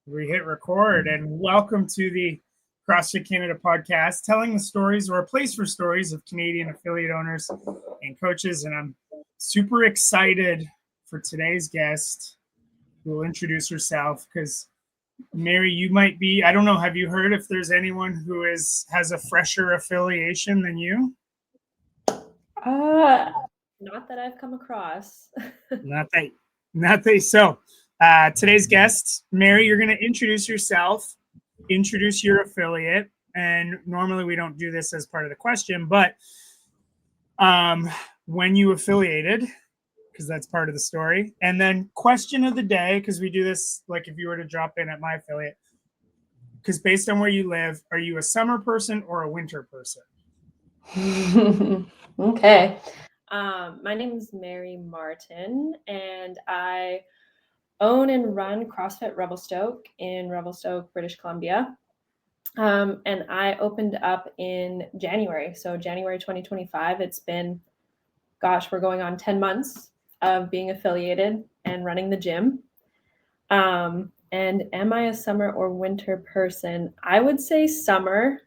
We hit record, and welcome to the CrossFit Canada podcast, telling the stories or a place for stories of Canadian affiliate owners and coaches. And I'm super excited for today's guest, who will introduce herself, because Mary, you might be, I don't know, have you heard if there's anyone who has a fresher affiliation than you? Not that I've come across. Not they. So today's guest, Mary, you're going to introduce yourself, introduce your affiliate. And normally we don't do this as part of the question, but when you affiliated, because that's part of the story. And then question of the day, because we do this like if you were to drop in at my affiliate, because based on where you live, are you a summer person or a winter person? Okay. My name is Mary Martin, and I own and run CrossFit Revelstoke in Revelstoke, British Columbia. And I opened up in January. So January 2025, it's been, we're going on 10 months of being affiliated and running the gym. And am I a summer or winter person? I would say summer.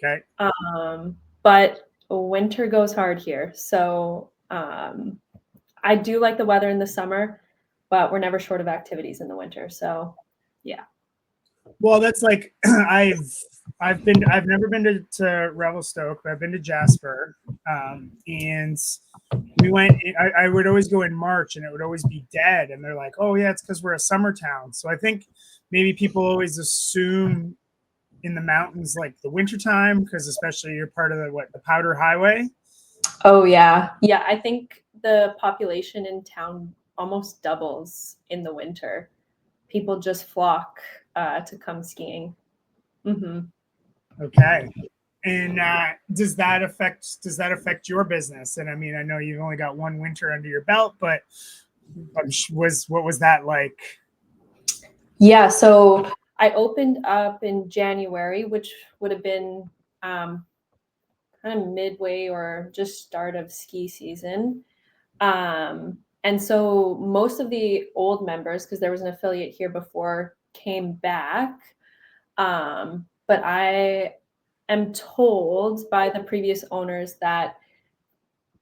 Okay. But winter goes hard here. So I do like the weather in the summer, but we're never short of activities in the winter. So yeah. Well, that's like I've never been to Revelstoke, but I've been to Jasper, and we went. I would always go in March, and it would always be dead. And they're like, "Oh yeah, it's because we're a summer town." So I think maybe people always assume in the mountains like the wintertime, because especially you're part of the Powder Highway. Oh yeah, I think the population in town almost doubles in the winter. People just flock to come skiing. Mm-hmm. Okay. And does that affect your business? And I mean, I know you've only got one winter under your belt, but what was that like? Yeah, so I opened up in January, which would have been kind of midway or just start of ski season. And so most of the old members, because there was an affiliate here before, came back. But I am told by the previous owners that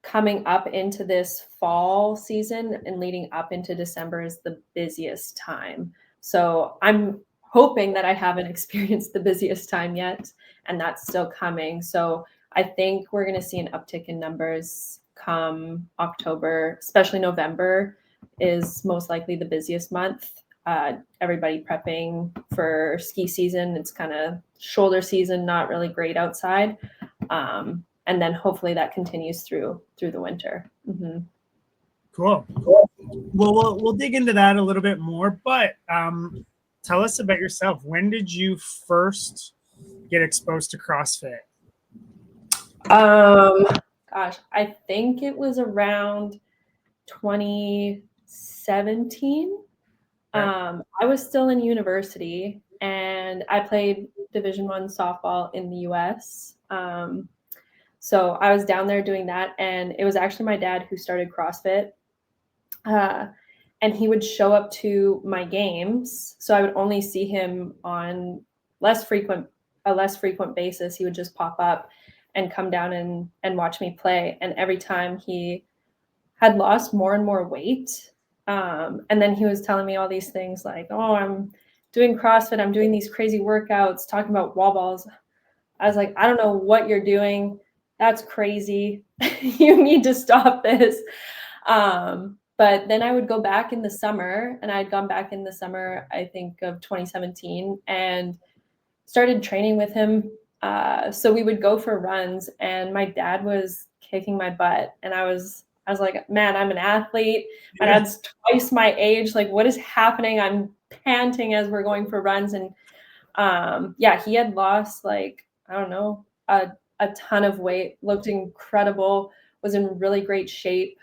coming up into this fall season and leading up into December is the busiest time. So I'm hoping that I haven't experienced the busiest time yet, and that's still coming. So I think we're going to see an uptick in numbers come October, especially November is most likely the busiest month. Everybody prepping for ski season. It's kind of shoulder season, not really great outside. And then hopefully that continues through the winter. Mm-hmm. Cool. Well, we'll dig into that a little bit more, but tell us about yourself. When did you first get exposed to CrossFit? I think it was around 2017. I was still in university and I played Division I softball in the US. So I was down there doing that, and it was actually my dad who started CrossFit. And he would show up to my games. So I would only see him on a less frequent basis. He would just pop up and come down and watch me play. And every time he had lost more and more weight. And then he was telling me all these things like, oh, I'm doing CrossFit. I'm doing these crazy workouts, talking about wall balls. I was like, I don't know what you're doing. That's crazy. You need to stop this. But then I would go back in the summer, and I'd gone back in the summer, I think of 2017, and started training with him. So we would go for runs, and my dad was kicking my butt. And I was like, man, I'm an athlete. My dad's twice my age. Like, what is happening? I'm panting as we're going for runs. And he had lost like, I don't know, a ton of weight, looked incredible, was in really great shape.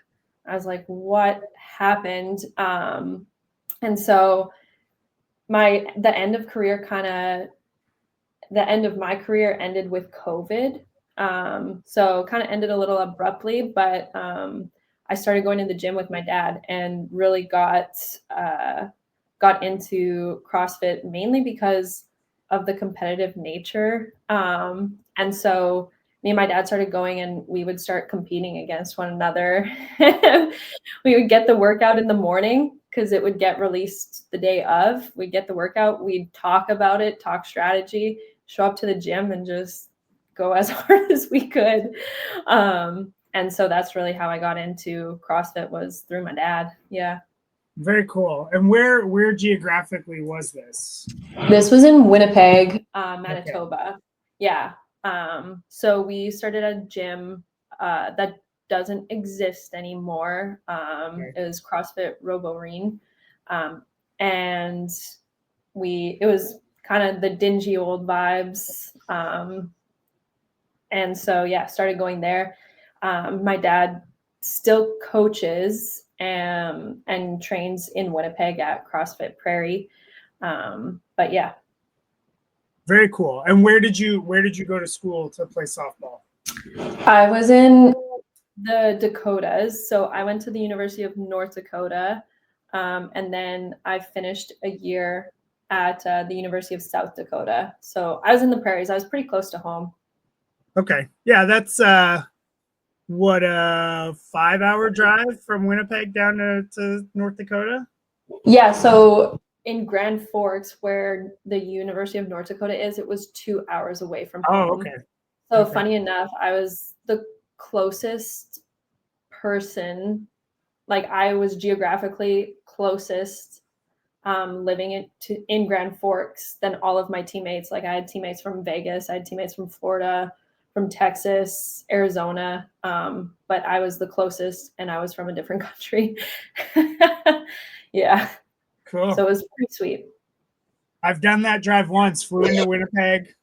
I was like, what happened? And so the end of my career ended with COVID. So kind of ended a little abruptly, but I started going to the gym with my dad and really got got into CrossFit mainly because of the competitive nature. And so me and my dad started going, and we would start competing against one another. We would get the workout in the morning because it would get released the day of. We'd get the workout, we'd talk about it, talk strategy, show up to the gym and just go as hard as we could. And so that's really how I got into CrossFit, was through my dad. Yeah. Very cool. And where geographically was this? This was in Winnipeg, Manitoba. Okay. Yeah. So we started a gym that doesn't exist anymore. Okay. It was CrossFit Roboreen. And it was kind of the dingy old vibes. And so, yeah, started going there. My dad still coaches and trains in Winnipeg at CrossFit Prairie. But yeah. Very cool. And where did you go to school to play softball? I was in the Dakotas. So I went to the University of North Dakota. And then I finished a year at the University of South Dakota. So I was in the prairies. I was pretty close to home. Okay. Yeah, that's what, a 5-hour drive from Winnipeg down to North Dakota? Yeah, so in Grand Forks, where the University of North Dakota is, it was 2 hours away from home. Oh, okay. So okay. Funny enough, I was the closest person, like I was geographically closest living in Grand Forks than all of my teammates. Like I had teammates from Vegas, I had teammates from Florida, from Texas, Arizona, but I was the closest, and I was from a different country. Yeah. Cool. So it was pretty sweet. I've done that drive once. Flew into Winnipeg,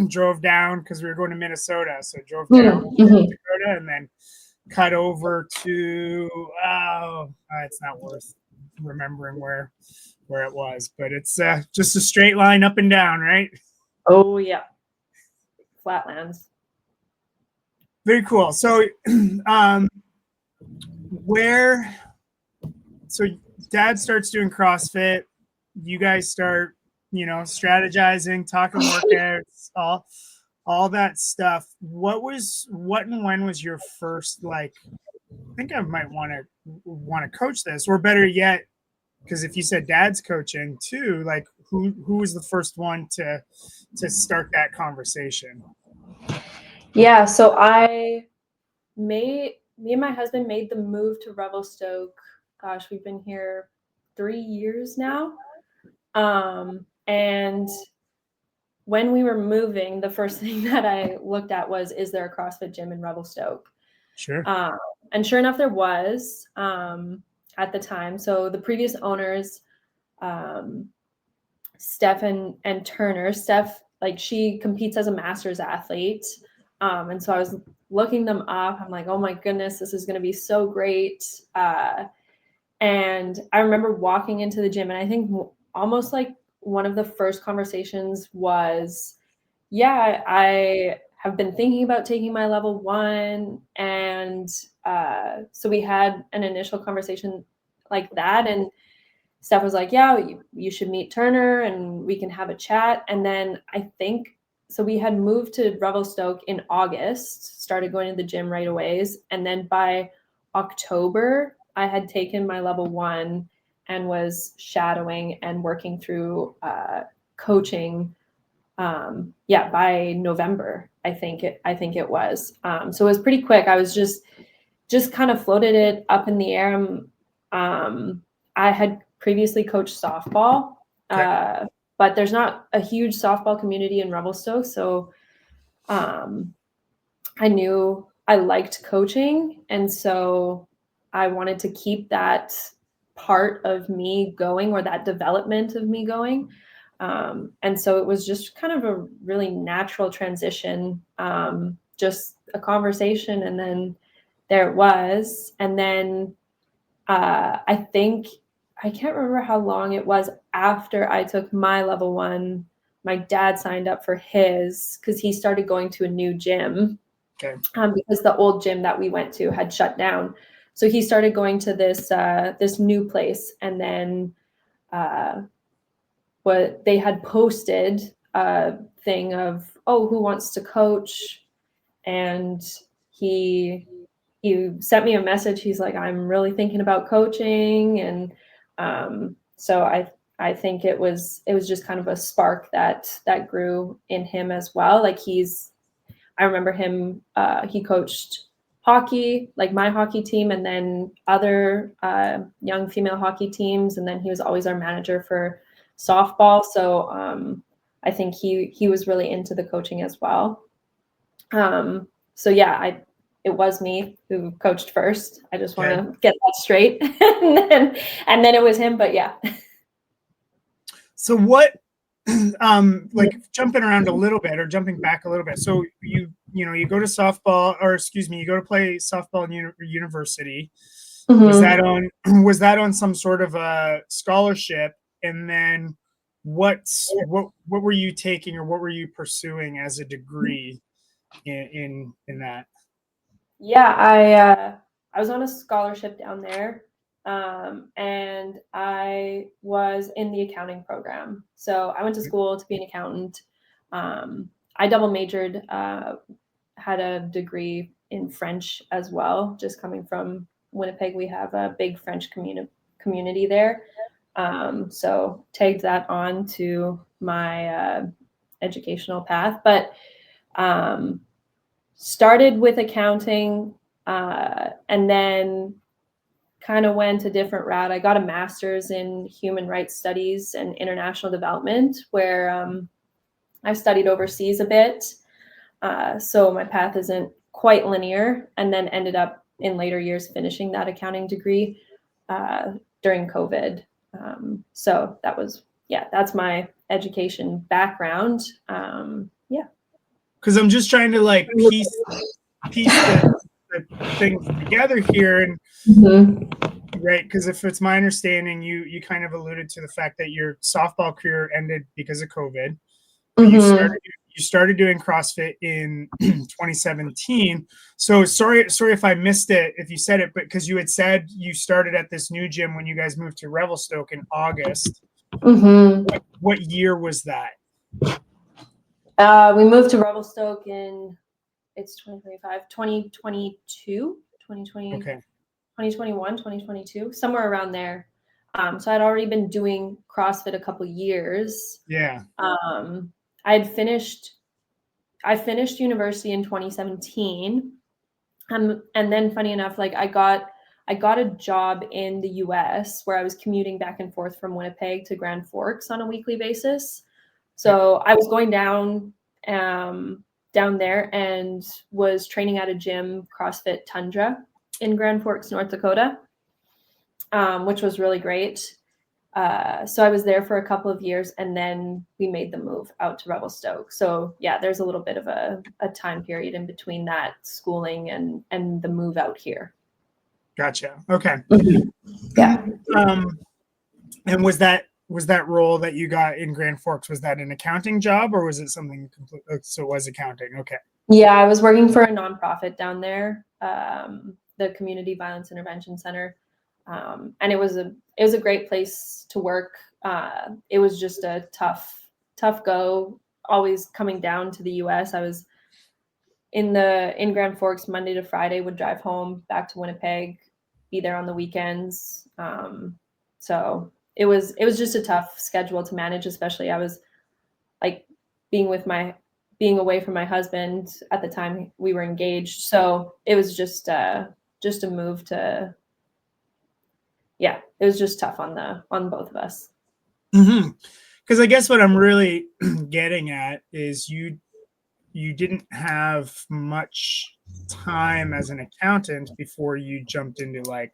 drove down because we were going to Minnesota. So drove down to North Dakota and then cut over to it's not worth remembering where it was, but it's just a straight line up and down, right? Oh yeah. Flatlands. Very cool. So so dad starts doing CrossFit, you guys start, strategizing, talking workouts, all that stuff. What and when was your first, like, I think I might want to coach this, or better yet, because if you said dad's coaching too, like who was the first one to start that conversation? Yeah, so me and my husband made the move to Revelstoke. Gosh, we've been here 3 years now. And when we were moving, the first thing that I looked at was, is there a CrossFit gym in Revelstoke? Sure. And sure enough, there was at the time. So the previous owners, Steph and Turner, Steph, like she competes as a master's athlete. And so I was looking them up. I'm like, oh my goodness, this is going to be so great. And I remember walking into the gym, and I think almost like one of the first conversations was, yeah, I have been thinking about taking my level 1. And so we had an initial conversation like that. And Steph was like, yeah, you should meet Turner and we can have a chat. And then I think, so we had moved to Revelstoke in August, started going to the gym right away. And then by October, I had taken my level 1 and was shadowing and working through coaching. By November, I think it was. So it was pretty quick. I was just kind of floated it up in the air. I had previously coached softball, but there's not a huge softball community in Revelstoke. So I knew I liked coaching. And so I wanted to keep that part of me going, or that development of me going. And so it was just kind of a really natural transition, just a conversation. And then there it was. And then I think, I can't remember how long it was after I took my level 1, my dad signed up for his, because he started going to a new gym. Okay. Because the old gym that we went to had shut down. So he started going to this new place. And then what they had posted a thing of, oh, who wants to coach? And he sent me a message. He's like, I'm really thinking about coaching. And so I think it was just kind of a spark that grew in him as well. Like I remember him, he coached hockey, like my hockey team, and then other young female hockey teams. And then he was always our manager for softball. So I think he was really into the coaching as well. So yeah, it was me who coached first. I just want to get that straight. and then it was him, but yeah. So what, like jumping around a little bit or jumping back a little bit. So you go to softball, or excuse me, you go to play softball in university. Mm-hmm. Was that on some sort of a scholarship? And then what were you taking, or what were you pursuing as a degree in that? Yeah, I was on a scholarship down there. And I was in the accounting program. So I went to school to be an accountant. I double majored, had a degree in French as well. Just coming from Winnipeg, we have a big French community there. So tagged that on to my educational path. But started with accounting, and then kind of went a different route. I got a master's in human rights studies and international development, where I've studied overseas a bit. So my path isn't quite linear, and then ended up in later years finishing that accounting degree during COVID. So that was, that's my education background. Yeah. Because I'm just trying to like piece the things together here, and mm-hmm. Right, because if it's my understanding, you kind of alluded to the fact that your softball career ended because of COVID. Mm-hmm. You started doing CrossFit in 2017. So sorry if I missed it, if you said it, but because you had said you started at this new gym when you guys moved to Revelstoke in August. Mm-hmm. What year was that? We moved to Revelstoke in, it's 2025, 2022, 2020, okay. 2021, 2022, somewhere around there. So I'd already been doing CrossFit a couple years. Yeah. I finished university in 2017. And then funny enough, like I got a job in the US where I was commuting back and forth from Winnipeg to Grand Forks on a weekly basis. So I was going down there and was training at a gym, CrossFit Tundra, in Grand Forks, North Dakota, which was really great. So I was there for a couple of years, and then we made the move out to Revelstoke. So yeah, there's a little bit of a time period in between that schooling and the move out here. Gotcha. Okay. Yeah. And was that role that you got in Grand Forks, was that an accounting job, or was it something complete? So it was accounting. Okay. Yeah, I was working for a nonprofit down there, the Community Violence Intervention Center. And it was a great place to work. It was just a tough go, always coming down to the US. I was in Grand Forks Monday to Friday, would drive home back to Winnipeg, be there on the weekends. So it was just a tough schedule to manage, especially I was like being away from my husband at the time we were engaged. So it was just a move to, it was just tough on both of us. Mm-hmm. Because I guess what I'm really getting at is you didn't have much time as an accountant before you jumped into like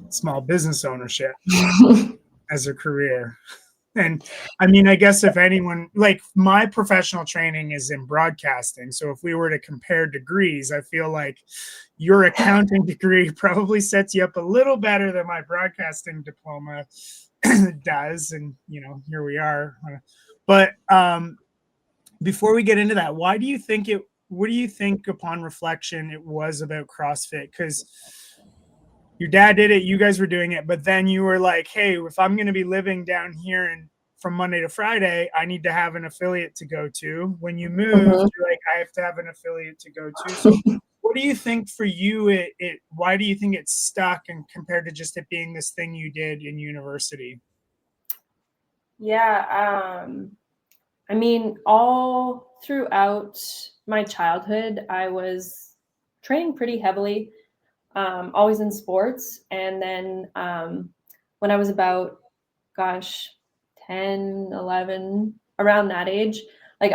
small business ownership as a career. And I mean, I guess if anyone, like my professional training is in broadcasting. So if we were to compare degrees, I feel like your accounting degree probably sets you up a little better than my broadcasting diploma does. And, here we are. But before we get into that, what do you think upon reflection it was about CrossFit? Because your dad did it, you guys were doing it, but then you were like, hey, if I'm going to be living down here and from Monday to Friday, I need to have an affiliate to go to. When you moved, you're like, I have to have an affiliate to go to. So what do you think for you, why do you think it's stuck and compared to just it being this thing you did in university? Yeah. I mean, all throughout my childhood, I was training pretty heavily, always in sports. And then when I was about, 10, 11, around that age, like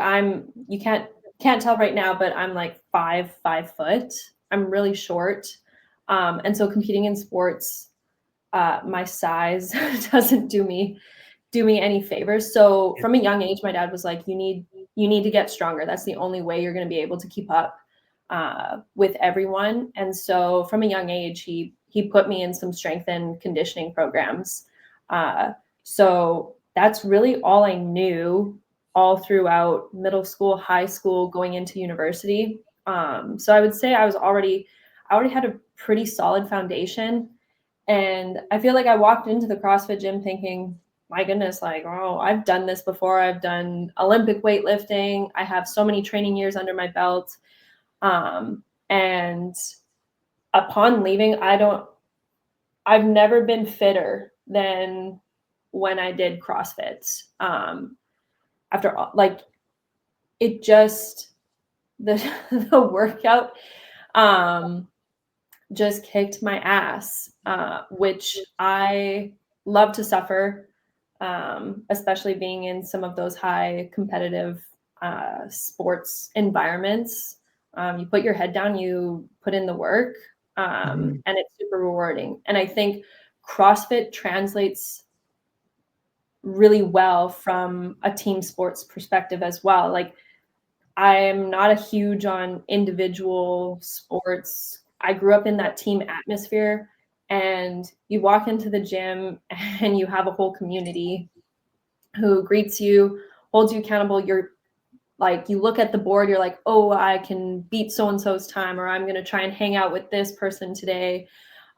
you can't tell right now, but I'm like 5 foot. I'm really short. And so competing in sports, my size doesn't do me any favors. So from a young age, my dad was like, you need to get stronger. That's the only way you're going to be able to keep up with everyone. And so from a young age, he put me in some strength and conditioning programs. So that's really all I knew all throughout middle school, high school, going into university. So I would say I already had a pretty solid foundation. And I feel like I walked into the CrossFit gym thinking, my goodness, like, oh, I've done this before. I've done Olympic weightlifting. I have so many training years under my belt. And upon leaving, I've never been fitter than when I did CrossFit. After like it just, the workout, just kicked my ass, which I love to suffer, especially being in some of those high competitive sports environments. You put your head down, you put in the work, and it's super rewarding. And I think CrossFit translates really well from a team sports perspective as well. Like, I'm not a huge on individual sports. I grew up in that team atmosphere, and you walk into the gym and you have a whole community who greets you, holds you accountable. You're like, you look at the board, you're like, oh, I can beat so-and-so's time, or I'm going to try and hang out with this person today.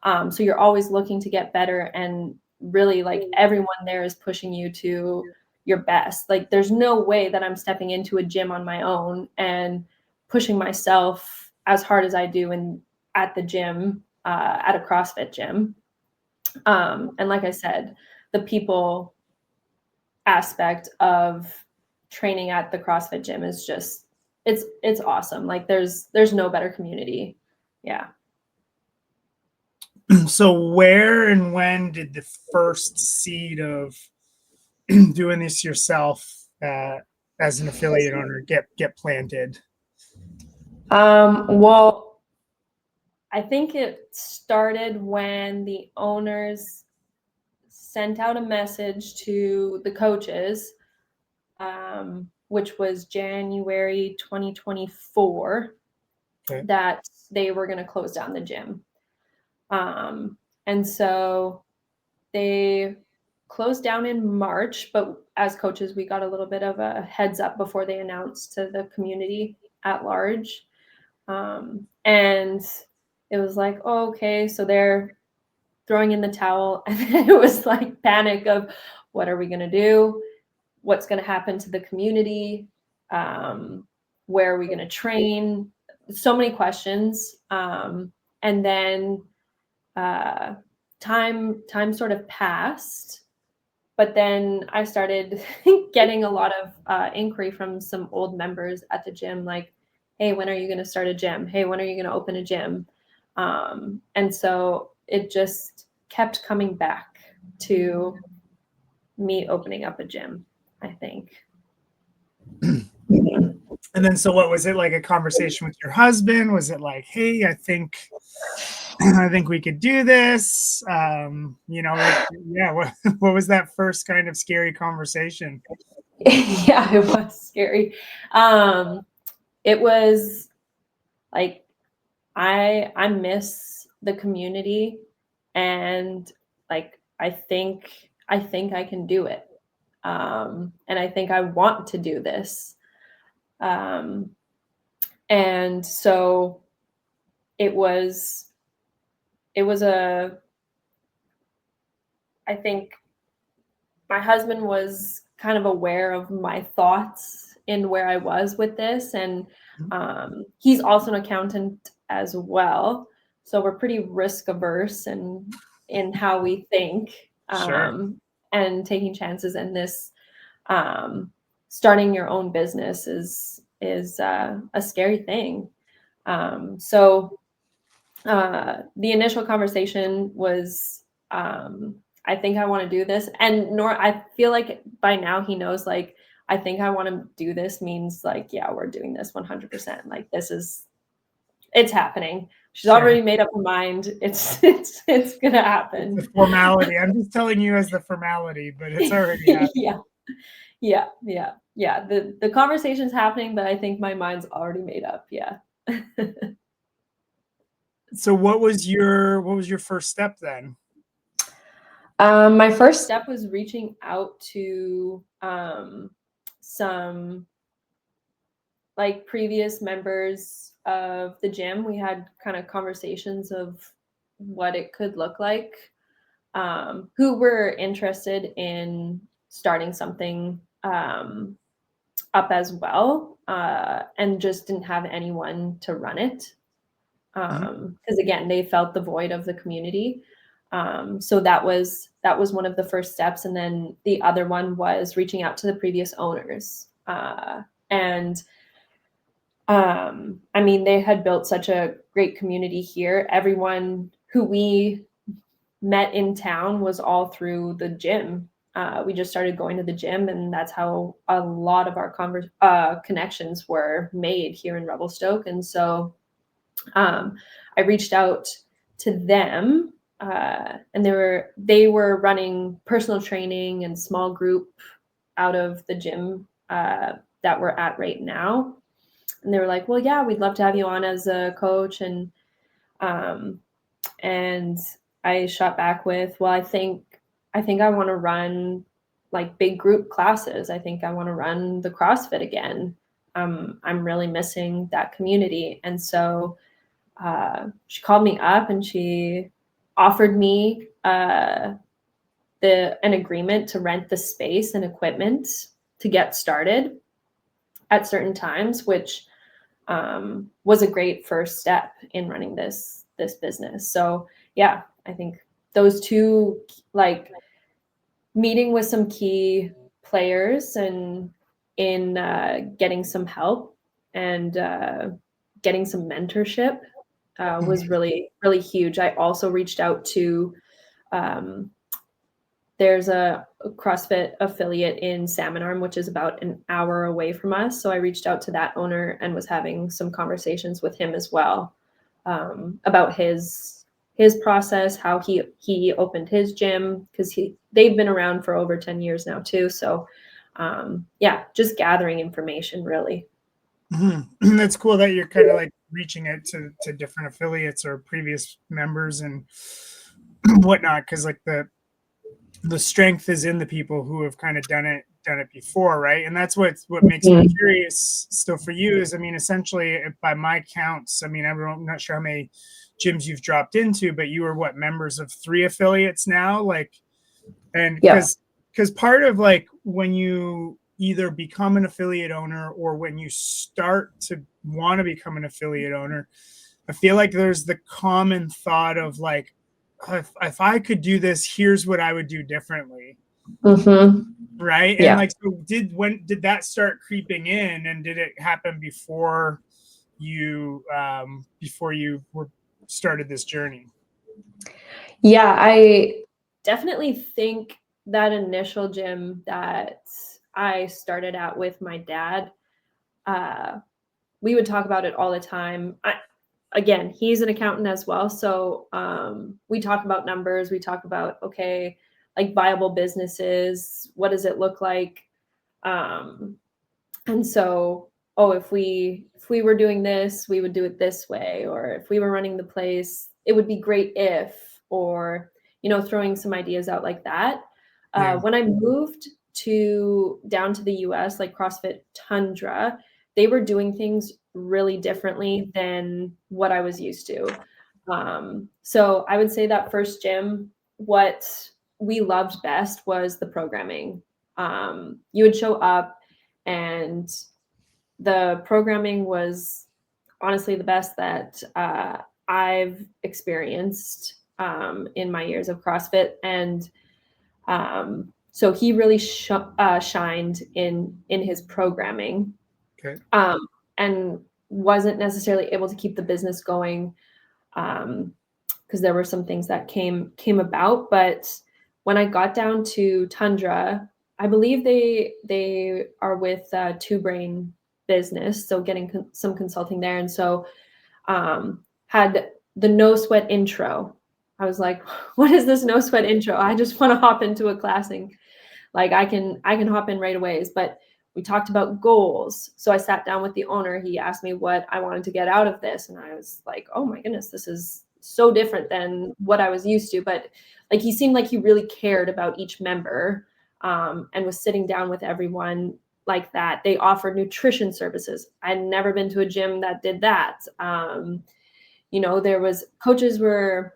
So you're always looking to get better, and really, like, everyone there is pushing you to your best. Like, there's no way that I'm stepping into a gym on my own and pushing myself as hard as I do at the gym, at a CrossFit gym. And like I said, the people aspect of training at the CrossFit gym is just, it's awesome. Like, there's no better community. Yeah. So where and when did the first seed of doing this yourself as an affiliate owner get planted? Well, I think it started when the owners sent out a message to the coaches, which was January 2024, that they were going to close down the gym. And so they closed down in March, but as coaches, we got a little bit of a heads up before they announced to the community at large. And it was like, oh, okay, so they're throwing in the towel. And then it was like panic of, what are we going to do? What's going to happen to the community? Where are we going to train? So many questions. And then time sort of passed, but then I started getting a lot of inquiry from some old members at the gym, like, hey, when are you going to start a gym? Hey, when are you going to open a gym? And so it just kept coming back to me opening up a gym, I think. And then, so what was it, like a conversation with your husband? Was it like, hey, I think we could do this? What was that first kind of scary conversation? Yeah, it was scary. It was like, I miss the community, and like, I think I can do it. And I think I want to do this. And so it was I think my husband was kind of aware of my thoughts in where I was with this. And he's also an accountant as well. So we're pretty risk averse in how we think, Sure. and taking chances in this. Starting your own business is a scary thing. So the initial conversation was, I think I want to do this. And I feel like by now he knows, like, I think I want to do this means like, yeah, we're doing this 100%. Like, it's happening. She's already made up her mind. It's going to happen. It's a formality. I'm just telling you as the formality, but it's already happening. Yeah. The conversation's happening, but I think my mind's already made up. Yeah. So what was your first step then? My first step was reaching out to some like previous members of the gym. We had kind of conversations of what it could look like, who were interested in starting something up as well, and just didn't have anyone to run it. Because again, they felt the void of the community. So that was one of the first steps. And then the other one was reaching out to the previous owners. And I mean, they had built such a great community here. Everyone who we met in town was all through the gym. We just started going to the gym, and that's how a lot of our connections were made here in Revelstoke. And so I reached out to them, and they were running personal training and small group out of the gym that we're at right now. And they were like, well, yeah, we'd love to have you on as a coach. And I shot back with, well, I think I want to run like big group classes. I think I want to run the CrossFit again. I'm really missing that community. And so she called me up and she offered me an agreement to rent the space and equipment to get started at certain times, which was a great first step in running this business. So yeah, I think those two, like meeting with some key players and in getting some help and getting some mentorship was really, really huge. I also reached out to, there's a CrossFit affiliate in Salmon Arm, which is about an hour away from us. So I reached out to that owner and was having some conversations with him as well, about his process, how he opened his gym, because they've been around for over 10 years now too. So yeah, just gathering information really. That's cool that you're kind of like reaching out to different affiliates or previous members and whatnot, because like the strength is in the people who have kind of done it before, right? And that's what makes me curious still for you is, I mean, essentially by my counts, I mean, I'm not sure how many gyms you've dropped into, but you were members of 3 affiliates now, like, and because part of like when you either become an affiliate owner or when you start to want to become an affiliate owner, I feel like there's the common thought of like, if I could do this, here's what I would do differently. Right. And like, so when did that start creeping in, and did it happen before you started this journey? Yeah, I definitely think that initial gym that I started out with my dad, we would talk about it all the time. Again, he's an accountant as well. So we talk about numbers. We talk about, okay, like viable businesses. What does it look like? And so, if we were doing this, we would do it this way. Or if we were running the place, it would be great if, or, throwing some ideas out like that. When I moved down to the US, like CrossFit Tundra, they were doing things really differently than what I was used to. So I would say that first gym, what we loved best was the programming. You would show up and the programming was honestly the best that I've experienced in my years of CrossFit. And so he really shined in his programming. Okay. And wasn't necessarily able to keep the business going because there were some things that came about. But when I got down to Tundra, I believe they are with Two Brain Business, so getting some consulting there, and so had the no sweat intro. I was like, what is this no sweat intro? I just want to hop into a class and like I can hop in right away. But we talked about goals. So I sat down with the owner. He asked me what I wanted to get out of this. And I was like, oh my goodness, this is so different than what I was used to. But like he seemed like he really cared about each member and was sitting down with everyone like that. They offered nutrition services. I'd never been to a gym that did that. There was coaches were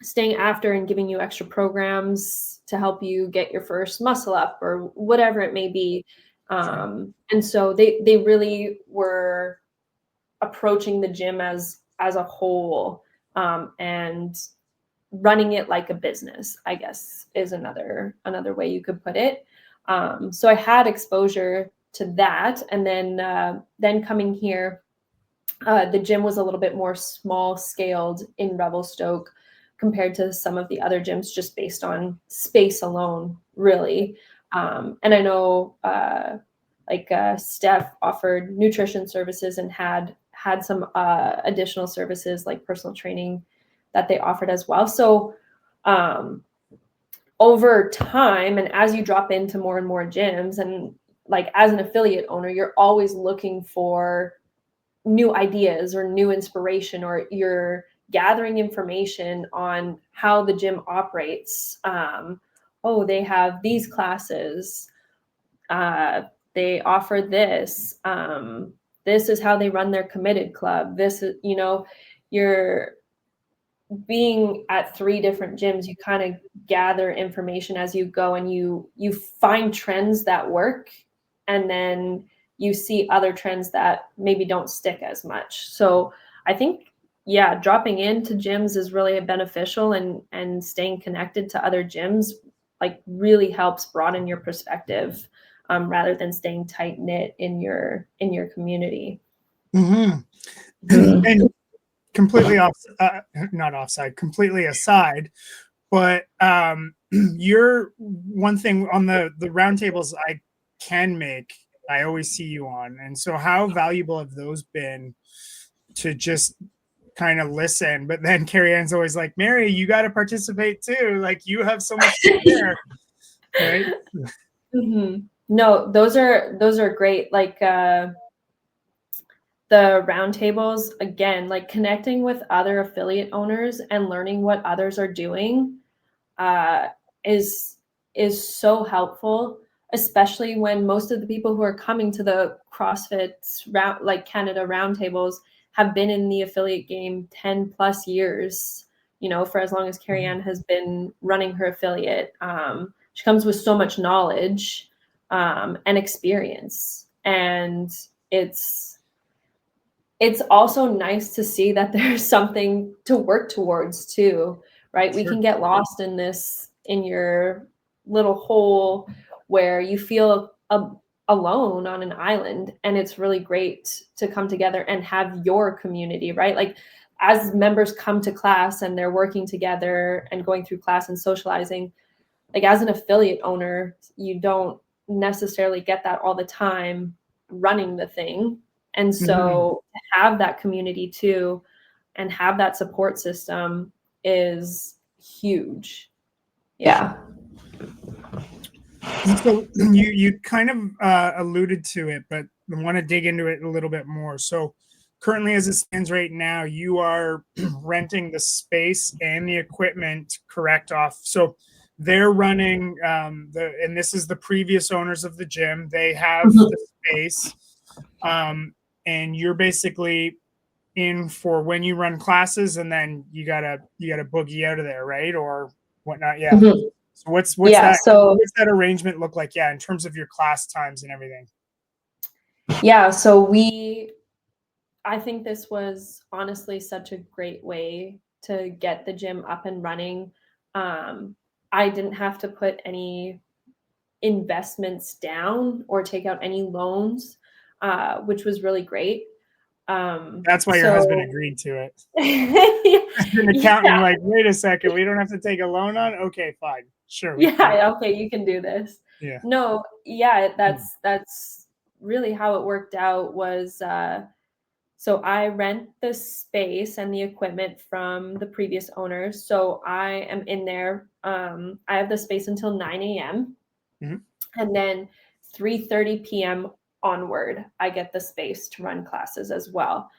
staying after and giving you extra programs to help you get your first muscle up or whatever it may be. And so they really were approaching the gym as a whole and running it like a business, I guess, is another way you could put it. So I had exposure to that. And then coming here, the gym was a little bit more small scaled in Revelstoke compared to some of the other gyms, just based on space alone, really. And I know Steph offered nutrition services and had some additional services like personal training that they offered as well. So over time, and as you drop into more and more gyms, and like as an affiliate owner, you're always looking for new ideas or new inspiration, or you're gathering information on how the gym operates. They have these classes. They offer this. This is how they run their committed club. This is, you're being at 3 different gyms, you kind of gather information as you go, and you find trends that work, and then you see other trends that maybe don't stick as much. So I think, dropping into gyms is really beneficial, and staying connected to other gyms like really helps broaden your perspective rather than staying tight knit in your community. Mm-hmm. And completely completely aside, but you're one thing on the roundtables I can make, I always see you on. And so how valuable have those been to just kind of listen? But then Carrie Ann's always like, Mary, you got to participate too. Like you have so much to share, right? Mm-hmm. No, those are great. Like the roundtables, again, like connecting with other affiliate owners and learning what others are doing is so helpful, especially when most of the people who are coming to the CrossFit like Canada roundtables have been in the affiliate game 10 plus years, for as long as Carrie Ann has been running her affiliate. She comes with so much knowledge and experience. And it's also nice to see that there's something to work towards too, right? Sure. We can get lost in your little hole where you feel alone on an island, and it's really great to come together and have your community, right? Like as members come to class and they're working together and going through class and socializing, like as an affiliate owner, you don't necessarily get that all the time running the thing. And so to have that community too and have that support system is huge. Yeah. So you kind of alluded to it, but I want to dig into it a little bit more. So currently, as it stands right now, you are renting the space and the equipment, correct, off. So they're running and this is the previous owners of the gym. They have the space, and you're basically in for when you run classes, and then you gotta boogie out of there, right? Or whatnot. Yeah. Mm-hmm. So what's Yeah, that? so What's that arrangement look like? Yeah, in terms of your class times and everything. yeah, so I think this was honestly such a great way to get the gym up and running. I didn't have to put any investments down or take out any loans, which was really great. That's why your husband agreed to it. An accountant, Yeah. like, wait a second, we don't have to take a loan on? Okay, fine. Sure. Yeah, okay, you can do this. Yeah. No, yeah, that's really how it worked out was so I rent the space and the equipment from the previous owners. So I am in there. I have the space until 9 a.m. Mhm. And then 3:30 p.m. onward, I get the space to run classes as well.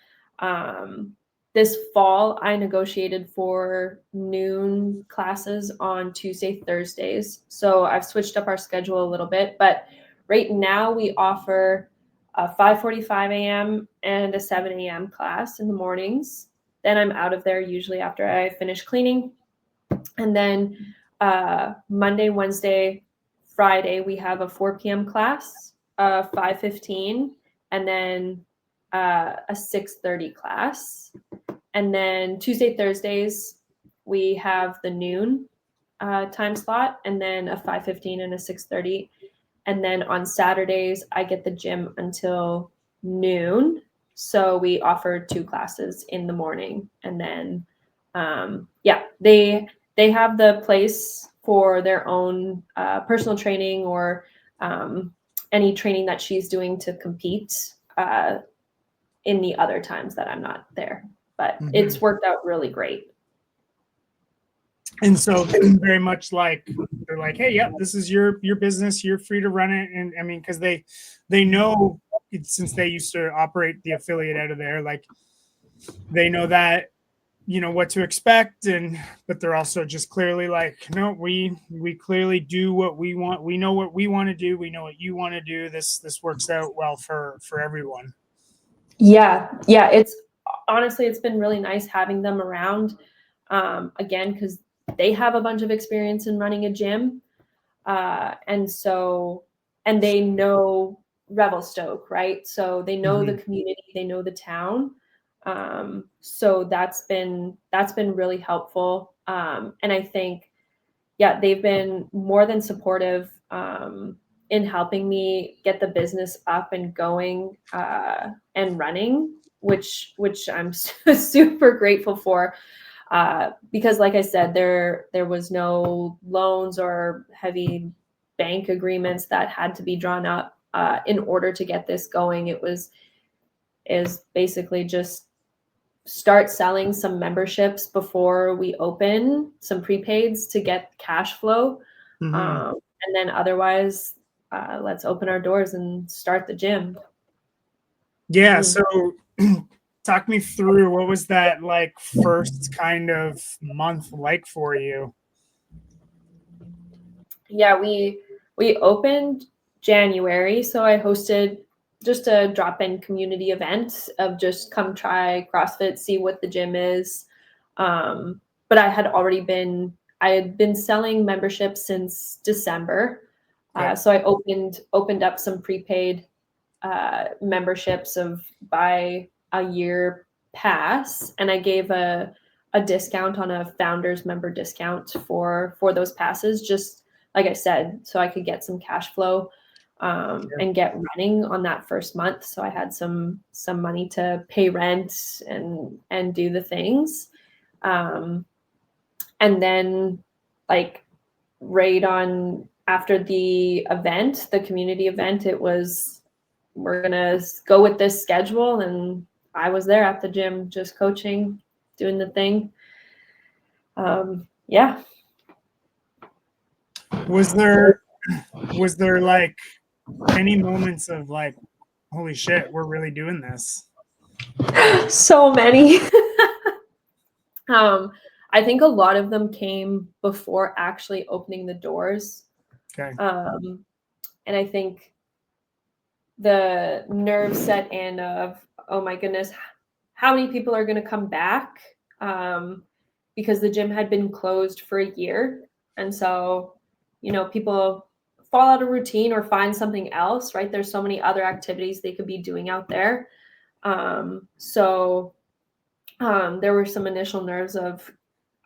This fall, I negotiated for noon classes on Tuesday, Thursdays. So I've switched up our schedule a little bit, but right now we offer a 5:45 a.m. and a 7 a.m. class in the mornings. Then I'm out of there usually after I finish cleaning. And then Monday, Wednesday, Friday, we have a 4 p.m. class, 5:15, and then a 6:30 class. And then Tuesday, Thursdays, we have the noon time slot, and then a 5:15 and a 6:30. And then on Saturdays, I get the gym until noon. So we offer 2 classes in the morning. And then, yeah, they have the place for their own personal training or any training that she's doing to compete in the other times that I'm not there. But it's worked out really great. And so very much like they're like, hey, yep, this is your business. You're free to run it. And I mean, because they know, since they used to operate the affiliate out of there, like they know that, you know, what to expect. But they're also just clearly like, no, we clearly do what we want. We know what we want to do. We know what you want to do. This works out well for everyone. Yeah. It's honestly, it's been really nice having them around. Again, because they have a bunch of experience in running a gym. And they know Revelstoke, right? So they know the community, they know the town. So that's been really helpful. And I think, yeah, they've been more than supportive in helping me get the business up and going and running, which I'm super grateful for. Because like I said, there was no loans or heavy bank agreements that had to be drawn up in order to get this going. Is basically just start selling some memberships before we open, some prepaids to get cash flow. And then otherwise, let's open our doors and start the gym. Yeah. So talk me through, what was that like first kind of month like for you? Yeah, we opened January, so I hosted just a drop-in community event of just come try CrossFit, see what the gym is. But I had been selling memberships since December. So I opened up some prepaid memberships of buy a year pass, and I gave a discount on a founders member discount for those passes, just like I said, so I could get some cash flow and get running on that first month. So I had some money to pay rent and do the things. And then like right on after the event, the community event, it was, we're gonna go with this schedule, and I was there at the gym just coaching, doing the thing. Yeah. Was there like any moments of like, holy shit, we're really doing this? So many. I think a lot of them came before actually opening the doors. Okay. And I think the nerve set in of, oh my goodness, how many people are going to come back, because the gym had been closed for a year. And so, people fall out of routine or find something else, right? There's so many other activities they could be doing out there. So there were some initial nerves of,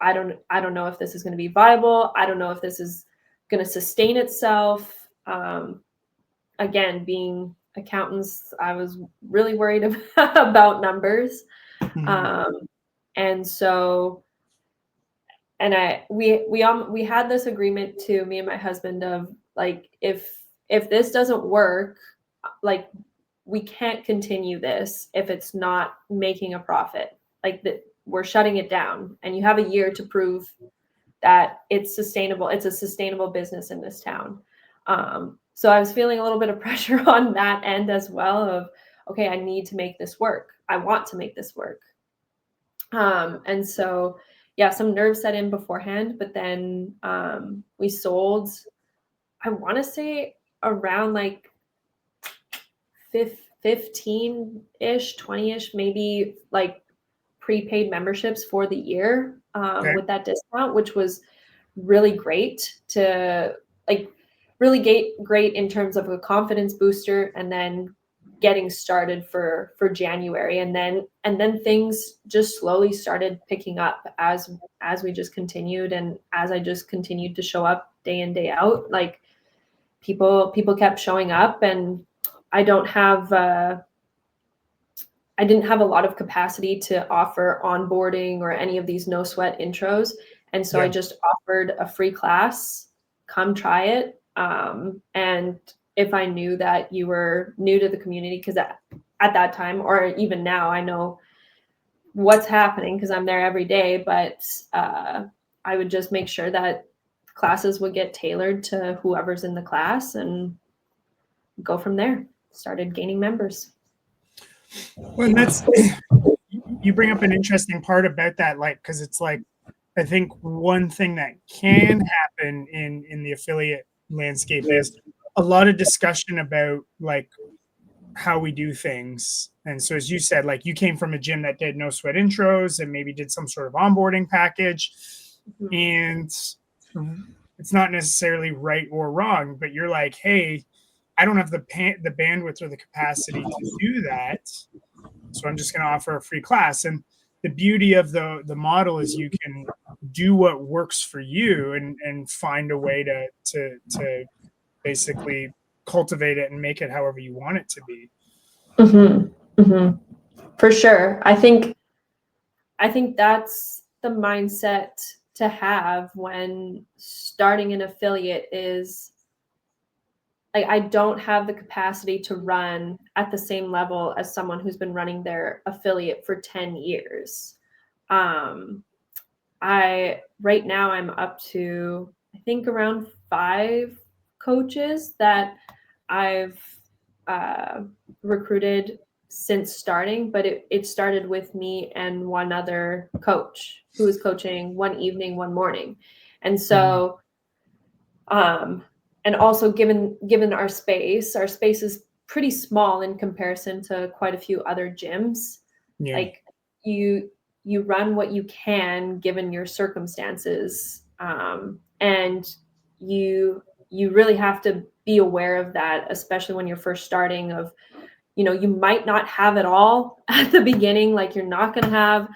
I don't know if this is going to be viable. I don't know if this is going to sustain itself. Again, being accountants, I was really worried about numbers. And so, and we had this agreement too, me and my husband, of like, if this doesn't work, like, we can't continue this if it's not making a profit. Like, that we're shutting it down, and you have a year to prove that it's sustainable. It's a sustainable business in this town. So I was feeling a little bit of pressure on that end as well of, okay, I need to make this work. I want to make this work. And so, yeah, some nerves set in beforehand, but then we sold, I want to say around like 15-ish, 20-ish, maybe, like, prepaid memberships for the year with that discount, which was really great to, like, really great in terms of a confidence booster, and then getting started for January. And then things just slowly started picking up as we just continued, and as I just continued to show up day in, day out. Like, people kept showing up, and I didn't have a lot of capacity to offer onboarding or any of these no sweat intros. And so I just offered a free class, come try it. And if I knew that you were new to the community, because at that time, or even now, I know what's happening because I'm there every day, but I would just make sure that classes would get tailored to whoever's in the class, and go from there. Started gaining members. Well, and that's, you bring up an interesting part about that, like, because it's like, I think one thing that can happen in the affiliate landscape is a lot of discussion about, like, how we do things. And so, as you said, like, you came from a gym that did no sweat intros and maybe did some sort of onboarding package. And it's not necessarily right or wrong, but you're like, hey, I don't have the bandwidth or the capacity to do that, so I'm just going to offer a free class. And the beauty of the model is you can do what works for you, and find a way to basically cultivate it and make it however you want it to be. For sure. I think that's the mindset to have when starting an affiliate, is like, I don't have the capacity to run at the same level as someone who's been running their affiliate for 10 years. Right now I'm up to, I think, around 5 coaches that I've recruited since starting, but it started with me and one other coach who was coaching one evening, one morning. And so, and also given our space is pretty small in comparison to quite a few other gyms. Like, you run what you can given your circumstances. And you really have to be aware of that, especially when you're first starting, of, you might not have it all at the beginning. Like, you're not going to have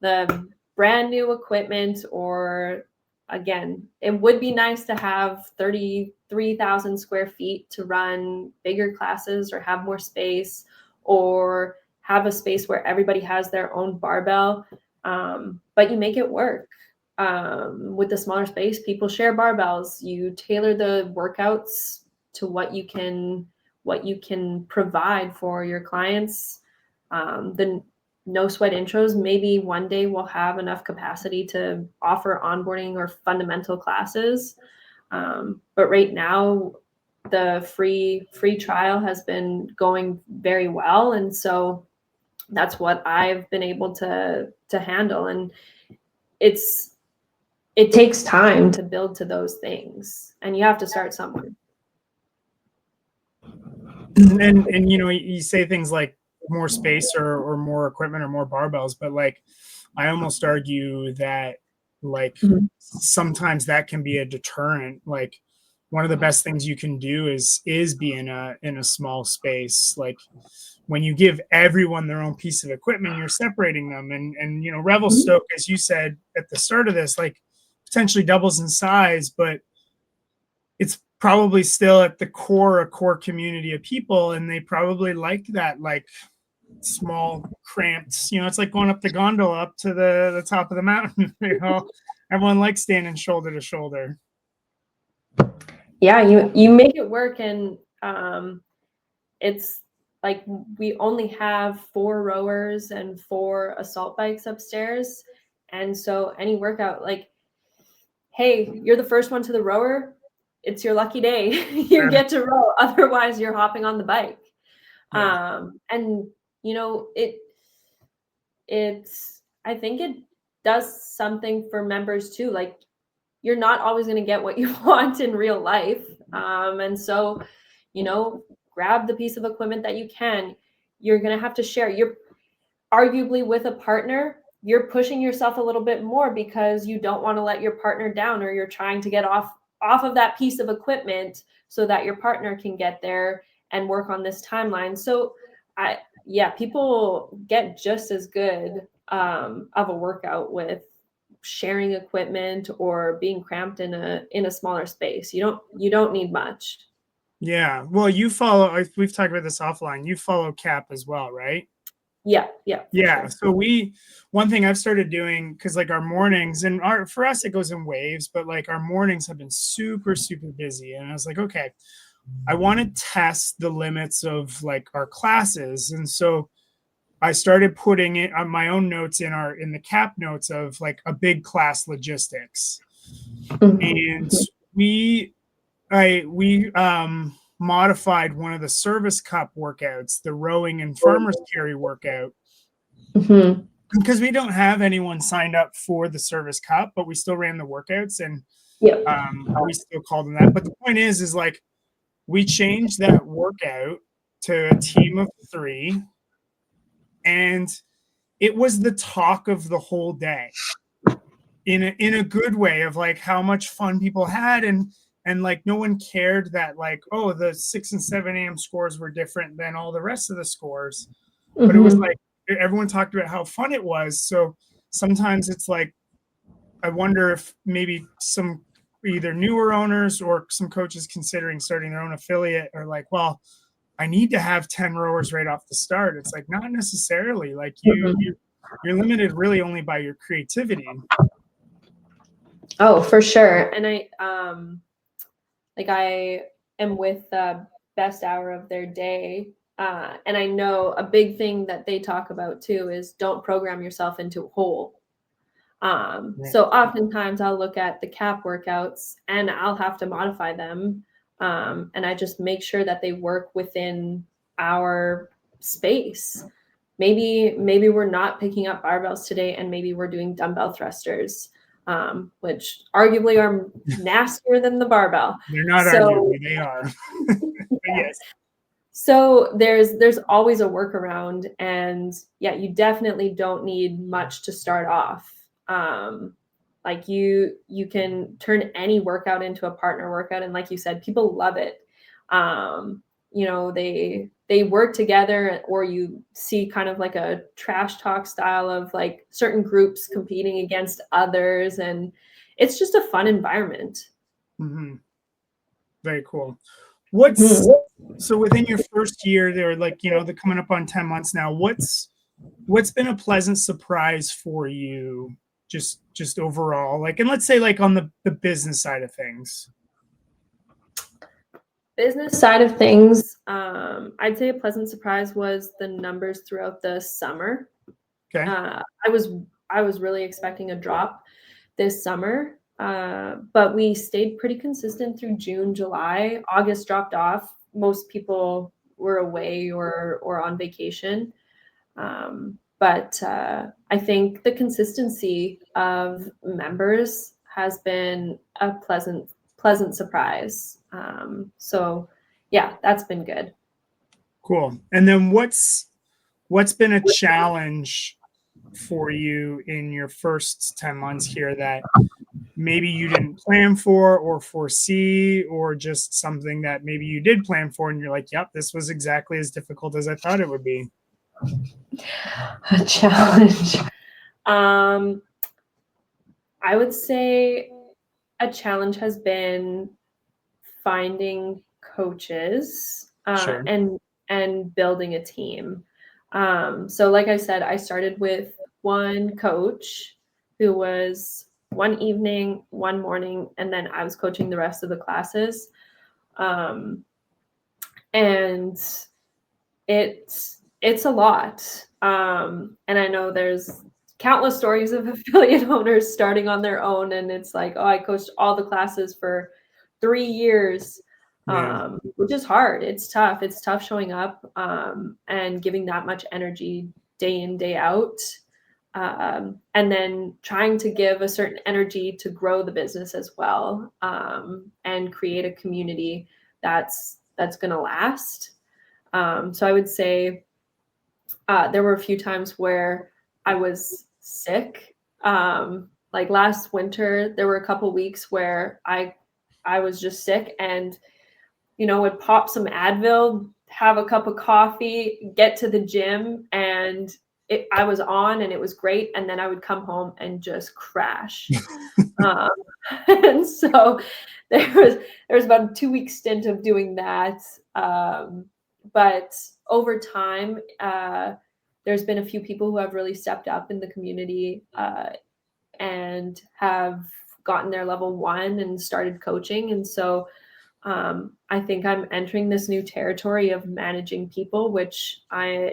the brand new equipment, or, again, it would be nice to have 33,000 square feet to run bigger classes, or have more space, or have a space where everybody has their own barbell. But you make it work. With the smaller space, people share barbells. You tailor the workouts to what you can provide for your clients. The no sweat intros, maybe one day we'll have enough capacity to offer onboarding or fundamental classes. But right now, the free trial has been going very well. And so that's what I've been able to handle. And it takes time to build to those things, and you have to start somewhere. And you say things like, more space or more equipment or more barbells, but like I almost argue that like sometimes that can be a deterrent. Like one of the best things you can do is be in a small space. Like when you give everyone their own piece of equipment, you're separating them. And you know, Revelstoke, as you said at the start of this, like potentially doubles in size, but it's probably still at the core a core community of people, and they probably like that like small cramped, you know, it's like going up the gondola up to the top of the mountain. You know, everyone likes standing shoulder to shoulder. Yeah, you make it work, and it's like we only have 4 rowers and 4 assault bikes upstairs, and so any workout, like, hey, you're the first one to the rower, it's your lucky day. You get to row, otherwise you're hopping on the bike. And you know, it's I think it does something for members too. Like, you're not always going to get what you want in real life. And so, you know, grab the piece of equipment that you can. You're going to have to share. You're arguably with a partner, you're pushing yourself a little bit more because you don't want to let your partner down, or you're trying to get off of that piece of equipment so that your partner can get there and work on this timeline. So people get just as good of a workout with sharing equipment or being cramped in a smaller space. You don't need much. Yeah. Well, you follow, we've talked about this offline. You follow CAP as well, right? Yeah. Sure. So one thing I've started doing, because like our mornings and for us, it goes in waves, but like our mornings have been super, super busy. And I was like, okay, I want to test the limits of like our classes. And so I started putting it on my own notes in the CAP notes of like a big class logistics. And we modified one of the service cup workouts, the rowing and farmers carry workout, because we don't have anyone signed up for the service cup, but we still ran the workouts, and we still called them that. But the point is like we changed that workout to a team of 3, and it was the talk of the whole day in a good way of like how much fun people had, and like no one cared that like, oh, the 6 and 7 a.m. scores were different than all the rest of the scores. But it was like everyone talked about how fun it was. So sometimes it's like, I wonder if maybe some either newer owners or some coaches considering starting their own affiliate are like, well, I need to have 10 rowers right off the start. It's like, not necessarily. Like you're limited really only by your creativity. Oh, for sure. And I am with the best hour of their day. And I know a big thing that they talk about too is don't program yourself into a hole. So oftentimes I'll look at the CAP workouts and I'll have to modify them. And I just make sure that they work within our space. Maybe we're not picking up barbells today, and maybe we're doing dumbbell thrusters, which arguably are nastier than the barbell. They're not arguably, they are. Yes. So there's always a workaround, and yeah, you definitely don't need much to start off. Like you can turn any workout into a partner workout, and like you said, people love it. You know, they work together, or you see kind of like a trash talk style of like certain groups competing against others, and it's just a fun environment. Very cool. So within your first year, they're like, you know, they're coming up on 10 months now. What's been a pleasant surprise for you, just overall? Like, and let's say like on the business side of things. Business side of things, I'd say a pleasant surprise was the numbers throughout the summer. Okay. I was really expecting a drop this summer, but we stayed pretty consistent through June, July. August dropped off. Most people were away or on vacation. But I think the consistency of members has been a pleasant surprise. So yeah, that's been good. Cool. And then what's what's been a challenge for you in your first 10 months here that maybe you didn't plan for or foresee, or just something that maybe you did plan for and you're like, yep, this was exactly as difficult as I thought it would be? A challenge. I would say a challenge has been finding coaches Sure. and building a team. So like I said, I started with one coach who was one evening, one morning, and then I was coaching the rest of the classes. And it's a lot. And I know there's countless stories of affiliate owners starting on their own, and it's like, oh, I coached all the classes for 3 years, which is hard. It's tough. It's tough showing up and giving that much energy day in, day out. And then trying to give a certain energy to grow the business as well, and create a community that's going to last. So I would say there were a few times where I was sick. Like last winter, there were a couple weeks where I was just sick, and would pop some Advil, have a cup of coffee, get to the gym, and I was on, and it was great. And then I would come home and just crash. And so there was about a 2-week stint of doing that. But over time, there's been a few people who have really stepped up in the community and have gotten their level 1 and started coaching. And so I think I'm entering this new territory of managing people, which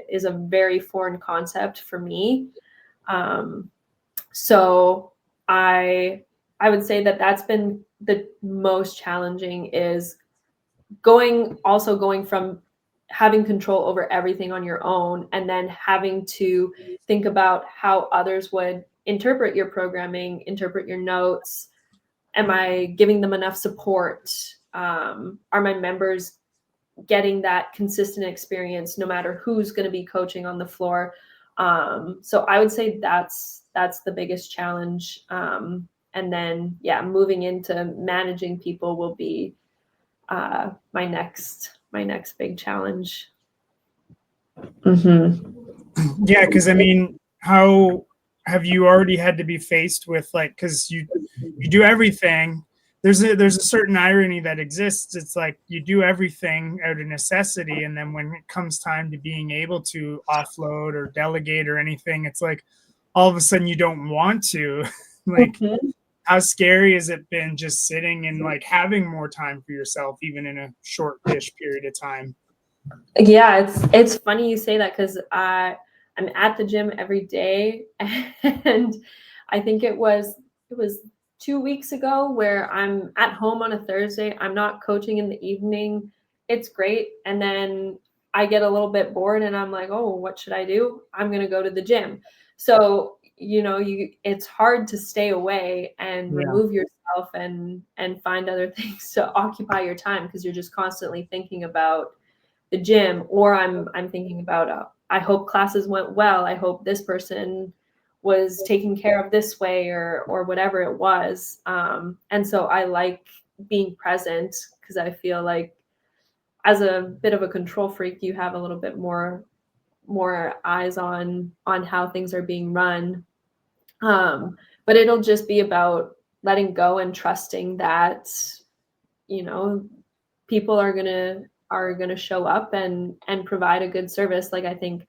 is a very foreign concept for me. So I would say that that's been the most challenging, is going from having control over everything on your own, and then having to think about how others would interpret your programming, interpret your notes. Am I giving them enough support? Are my members getting that consistent experience no matter who's going to be coaching on the floor? So I would say that's the biggest challenge. And then, moving into managing people will be my next big challenge. Mm-hmm. Yeah, because I mean, how have you already had to be faced with, like, because you do everything. There's a certain irony that exists. It's like you do everything out of necessity, and then when it comes time to being able to offload or delegate or anything, it's like all of a sudden you don't want to. Like, how scary has it been just sitting and like having more time for yourself, even in a short-ish period of time? Yeah, it's funny you say that, because I'm at the gym every day, and I think it was 2 weeks ago where I'm at home on a Thursday. I'm not coaching in the evening. It's great. And then I get a little bit bored, and I'm like, oh, what should I do? I'm going to go to the gym. So, it's hard to stay away and remove yourself and find other things to occupy your time, because you're just constantly thinking about the gym, or I'm thinking about, I hope classes went well. I hope this person was taken care of this way, or whatever it was. And so I like being present, because I feel like as a bit of a control freak, you have a little bit more eyes on how things are being run. But it'll just be about letting go and trusting that, people are gonna show up and provide a good service. Like, I think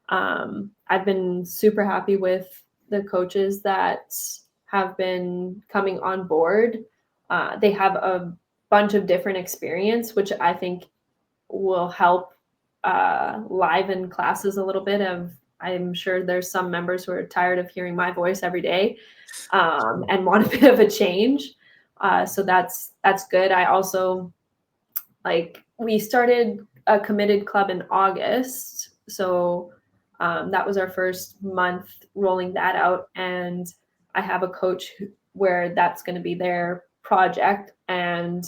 I've been super happy with the coaches that have been coming on board. They have a bunch of different experience, which I think will help liven classes a little bit. I'm sure there's some members who are tired of hearing my voice every day and want a bit of a change. So that's good. I also, we started a committed club in August. So that was our first month rolling that out. And I have a coach where that's going to be their project. And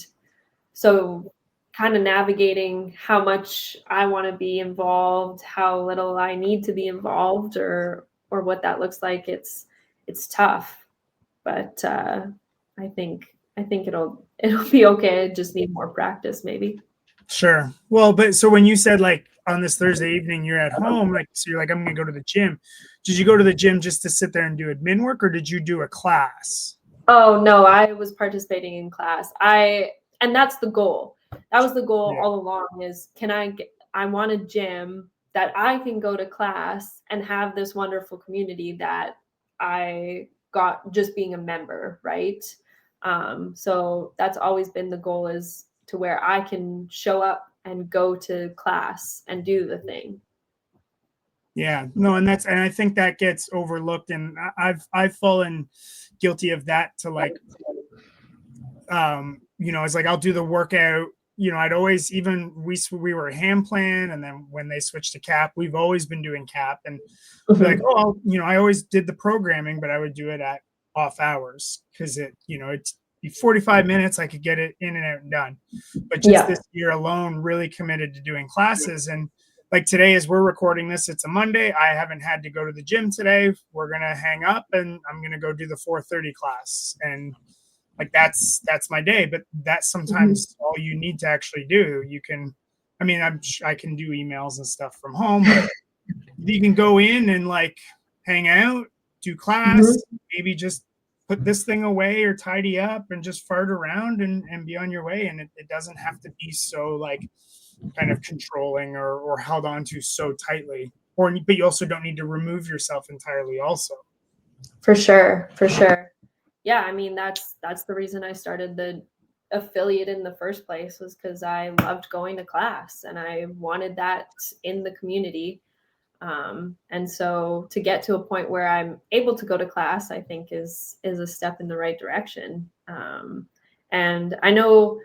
so kind of navigating how much I want to be involved, how little I need to be involved, or what that looks like. It's tough, but I think it'll be okay. I just need more practice, maybe. Sure. Well, but so when you said like on this Thursday evening you're at home, like so you're like, I'm gonna go to the gym. Did you go to the gym just to sit there and do admin work, or did you do a class? Oh no, I was participating in class. And that's the goal. That was the goal Yeah. all along is I want a gym that I can go to class and have this wonderful community that I got just being a member, right? So that's always been the goal, is to where I can show up and go to class and do the thing. Yeah, no, and I think that gets overlooked, and I've fallen guilty of that to like, it's like I'll do the workout. I'd always, even we were ham plan, and then when they switched to cap, we've always been doing cap, and like, oh, I always did the programming, but I would do it at off hours because it's 45 minutes. I could get it in and out and done. But just this year alone, really committed to doing classes. And like today, as we're recording this, it's a Monday. I haven't had to go to the gym today. We're going to hang up and I'm going to go do the 4:30 class. And like, that's my day. But that's sometimes all you need to actually do. You can, I can do emails and stuff from home, but you can go in and like hang out, do class, maybe just put this thing away or tidy up and just fart around and be on your way. And it doesn't have to be so like kind of controlling or held on to so tightly. But you also don't need to remove yourself entirely also. For sure. Yeah, that's the reason I started the affiliate in the first place, was because I loved going to class and I wanted that in the community. And so to get to a point where I'm able to go to class, I think is a step in the right direction. And I know,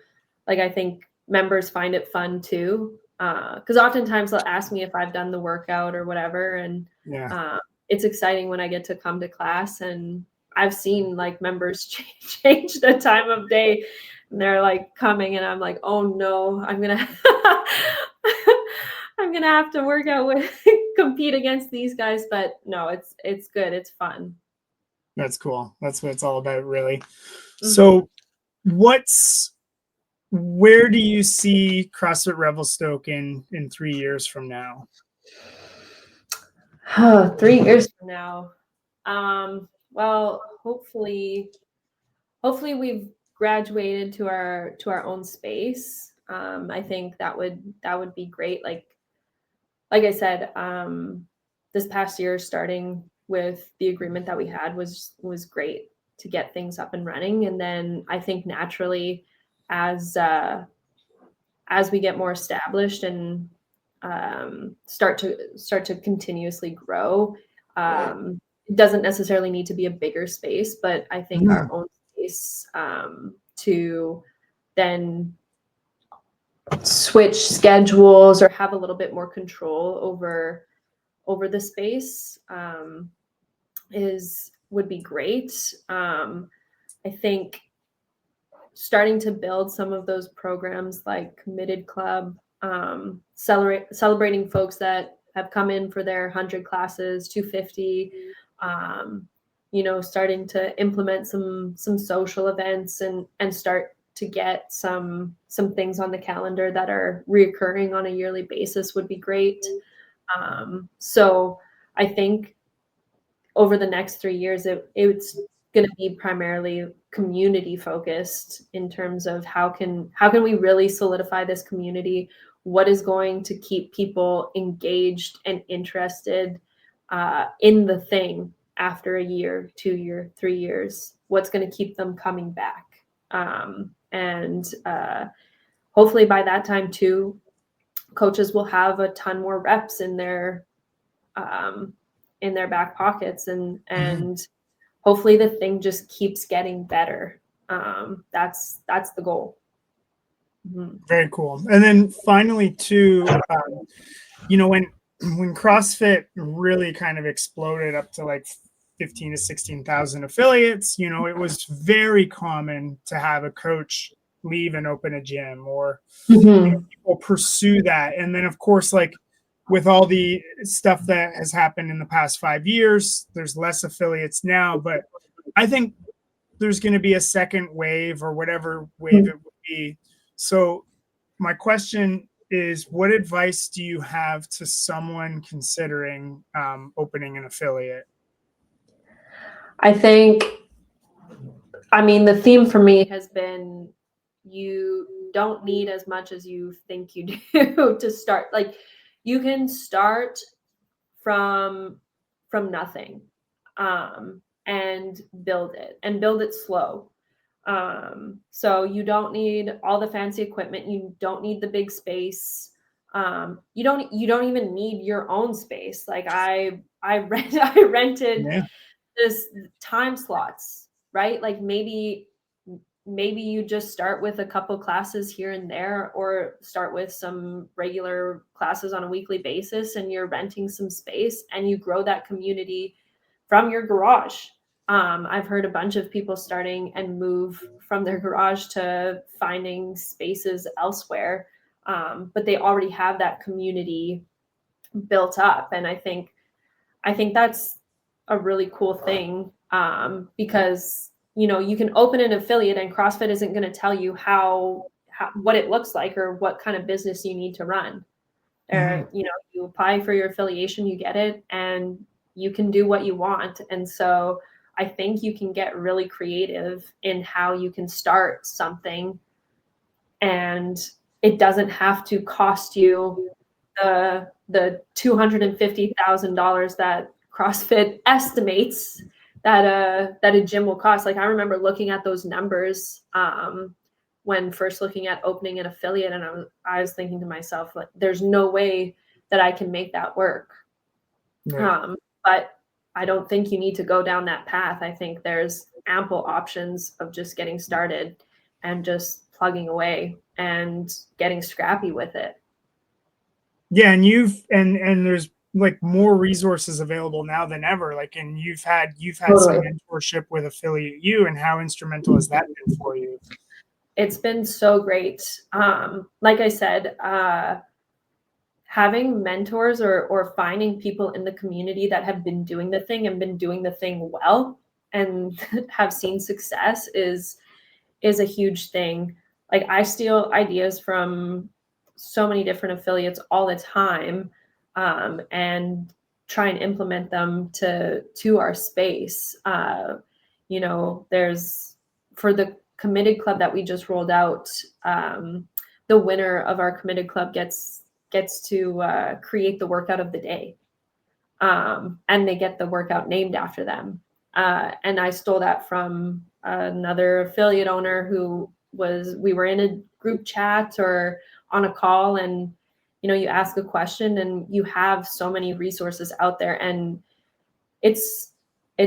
like, I think members find it fun too. Because oftentimes they'll ask me if I've done the workout or whatever. And it's exciting when I get to come to class, and I've seen like members change the time of day, and they're like coming and I'm like, oh no, I'm going to have to work out with compete against these guys. But no, it's good. It's fun. That's cool. That's what it's all about, really. So where do you see CrossFit Revelstoke in 3 years from now? 3 years from now. Well, hopefully we've graduated to our own space. I think that would be great. Like I said, this past year, starting with the agreement that we had was great to get things up and running. And then I think naturally, as we get more established and start to continuously grow, it doesn't necessarily need to be a bigger space, but I think our own space to then switch schedules or have a little bit more control over the space would be great. I think starting to build some of those programs like Committed Club, celebrating folks that have come in for their 100 classes, 250, starting to implement some social events and start to get some things on the calendar that are reoccurring on a yearly basis would be great. So I think over the next 3 years, it's going to be primarily community focused in terms of how can we really solidify this community? What is going to keep people engaged and interested in the thing after a year, 2 year, 3 years? What's going to keep them coming back? And hopefully by that time too, coaches will have a ton more reps in their back pockets, and hopefully the thing just keeps getting better. That's the goal. Very cool. And then finally too, when CrossFit really kind of exploded up to like 15 to 16,000 affiliates, it was very common to have a coach leave and open a gym, or Mm-hmm. people pursue that. And then, of course, like with all the stuff that has happened in the past 5 years, there's less affiliates now, but I think there's going to be a second wave or whatever wave it would be. So my question is, what advice do you have to someone considering opening an affiliate? I think, I mean, the theme for me has been you don't need as much as you think you do to start. Like, you can start from nothing, and build it slow. So you don't need all the fancy equipment. You don't need the big space. You don't even need your own space. Like I rented Yeah. this time slots, right? Like maybe you just start with a couple classes here and there, or start with some regular classes on a weekly basis, and you're renting some space and you grow that community from your garage. I've heard a bunch of people starting and move from their garage to finding spaces elsewhere, but they already have that community built up. And I think that's a really cool thing, because you can open an affiliate and CrossFit isn't going to tell you how what it looks like or what kind of business you need to run. Or you apply for your affiliation, you get it, and you can do what you want. And so I think you can get really creative in how you can start something, and it doesn't have to cost you the $250,000 that CrossFit estimates that a gym will cost. Like, I remember looking at those numbers when first looking at opening an affiliate, and I was thinking to myself, like, there's no way that I can make that work. Right. But I don't think you need to go down that path. I think there's ample options of just getting started and just plugging away and getting scrappy with it. Yeah, and and there's like more resources available now than ever. Like, and you've had some mentorship with Affiliate U, and how instrumental has that been for you? It's been so great. Like I said, having mentors or finding people in the community that have been doing the thing and been doing the thing well and have seen success is a huge thing. Like, I steal ideas from so many different affiliates all the time, and try and implement them to our space. There's, for the committed club that we just rolled out, the winner of our committed club gets to create the workout of the day, and they get the workout named after them. And I stole that from another affiliate owner we were in a group chat or on a call, and you ask a question and you have so many resources out there, and it's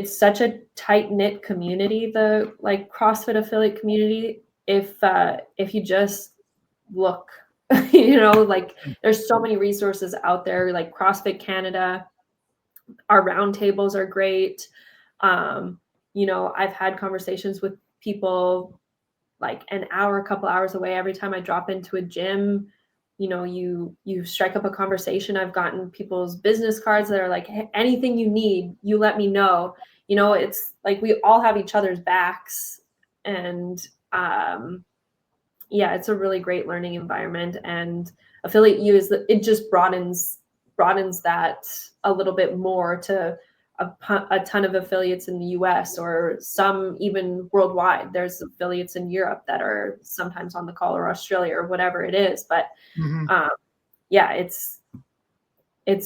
such a tight-knit community, the like CrossFit affiliate community. If you just look, like, there's so many resources out there, like CrossFit Canada. Our roundtables are great. I've had conversations with people like an hour, a couple hours away. Every time I drop into a gym, you strike up a conversation. I've gotten people's business cards that are like, hey, anything you need, you let me know. It's like we all have each other's backs, and it's a really great learning environment. And Affiliate U it just broadens that a little bit more to a ton of affiliates in the US, or some even worldwide. There's affiliates in Europe that are sometimes on the call, or Australia, or whatever it is. But it's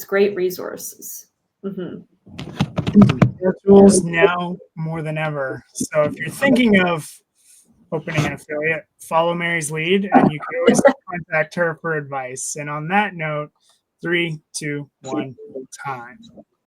great resources. More tools now more than ever. So if you're thinking of opening an affiliate, follow Mary's lead, and you can always contact her for advice. And on that note, 3, 2, 1, time.